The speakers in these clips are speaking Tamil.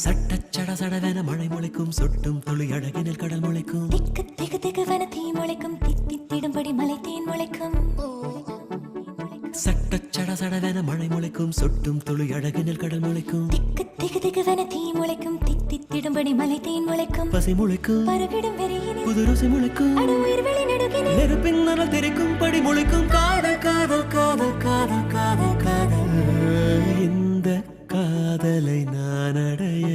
சட்டச்சட சடவென மழை முளைக்கும் சொட்டும் துளி அழகினில் கடல் முளைக்கும் திக்கு திக்கு திக்குவென தீ முளைக்கும் தித்தித்திடும்படி மலை தேன் முளைக்கும் சட்டச்சட சடவென மழை முளைக்கும் சொட்டும் துளி அழகினில் கடல் முளைக்கும் திக்கு திக்கு திக்குவென தீ முளைக்கும் தித்தித்திடும்படி மலை தேன் முளைக்கும் பசி முளைக்கும் பருவிடும் வெறியினில் புது ருசி முளைக்கும் அடு உயிர் வெளி நடுகினில் நெருப்பின் நரல் தெரிக்கும் படி முளைக்கும் காதல் காதல் காதல் காதல் காதல் காதல் இந்த காதலை நான் அடைய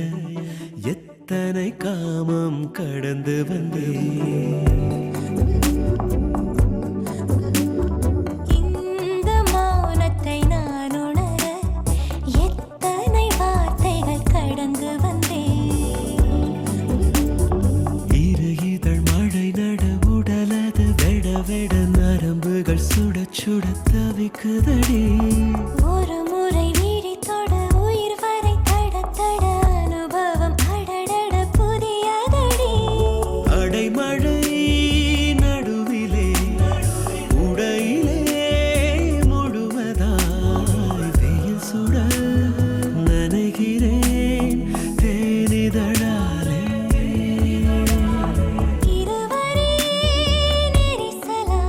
எத்தனை காமம் கடந்து வந்தேன். இந்த மௌனத்தை நான் உணர எத்தனை வார்த்தைகள் கடந்து வந்தேன். இரு இதழ் மழை நட உடலது வெட வெட நரம்புகள் சுட சுட தவிக்குதடி. ஒரு முறை வீடி தொட உயிர் வரை தட தட அனுபவம் அடடட புதியதடி. அடைமழை நடுவிலே உடையிலே முழுவதாய் வெயில் சுட நனைகிறேன் தேனிதழாலே. இருவரே நெரிசலா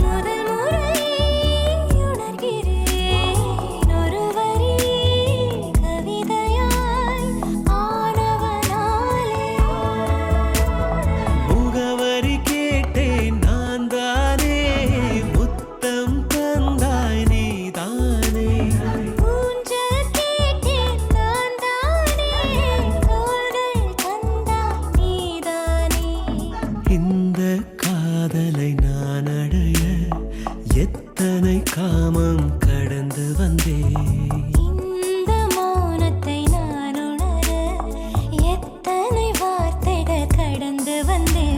முதல் முறை உணர்கிறேன். ஒரு வரி கவிதையாய் ஆனவனாலே. முகவரி கேட்டேன் நான் தானே, முத்தம் தந்தாய் நீதானே. ஊஞ்சல் கேட்டேன் நான் தானே, தோள்கள் தந்தாய் நீதானே. இந்த காதலை நான் அடைய எத்தனை காமம் கடந்து வந்தேன். இந்த மௌனத்தை நான் உணர எத்தனை வார்த்தைகள் கடந்து வந்தேன்.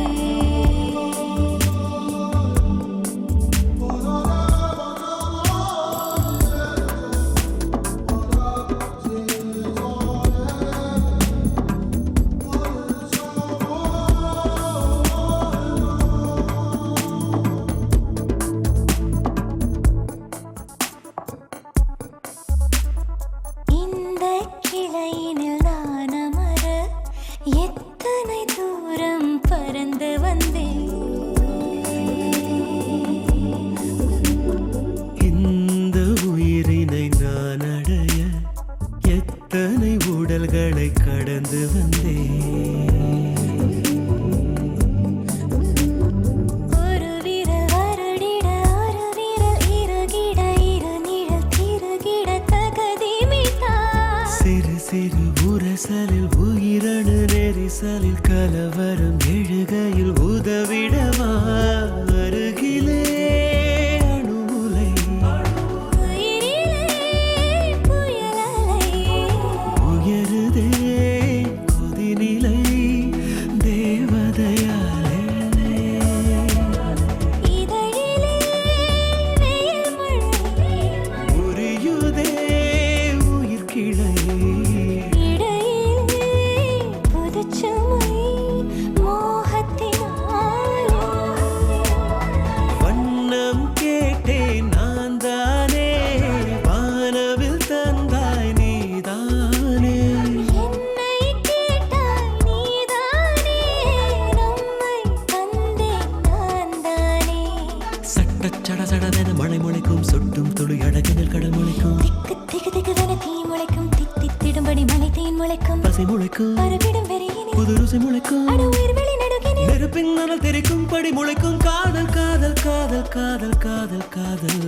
இந்த கிளையினில் நான் அமர எத்தனை தூரம் பறந்து வந்தேன். இந்த உயிரினை நான் அடைய எத்தனை உடல்களை கடந்து வந்தேன். ஒரு விரல் வருடிட ஒரு விரல் இருகிட இரு நிழல் திருகிட தகதி மிதா. சிறு சிறு உரசலில் உயிரணு நெரிசலில் கலவரம் எழுகையில் உதவிடவா அருகிலே அணுமுலை. உயிரிலே புயலலை உயருதே கொதிநிலை தேவதையாலே. இதழிலே வெயில் மழை உரியுதே உயிர் கிளை. இடையிலே புதுச்சுமை மோகத்தினாலே. வண்ணம் கேட்டேன் நான் தானே, வானவில் தந்தாய் நீதானே. என்னை கேட்டாய் நீதானே, நம்மை தந்தேன் நான் தானே. சட்டச்சட சடவென மழை முளைக்கும் சொட்டும் துளி அழகினில் கடல் முளைக்கும் திக்கு திக்கு திக்குவென தீ முளைக்கும் தித்தித்திடும்படி மலை தேன் முளைக்கும் பசி முளைக்கும் பருவிடும் வெறியினில் புது ருசி முளைக்கும் அடு உயிர் வெளி நடுகினில் நெருப்பின் நரல் தெரிக்கும் படி முளைக்கும் காதல் காதல் காதல் காதல் காதல் காதல்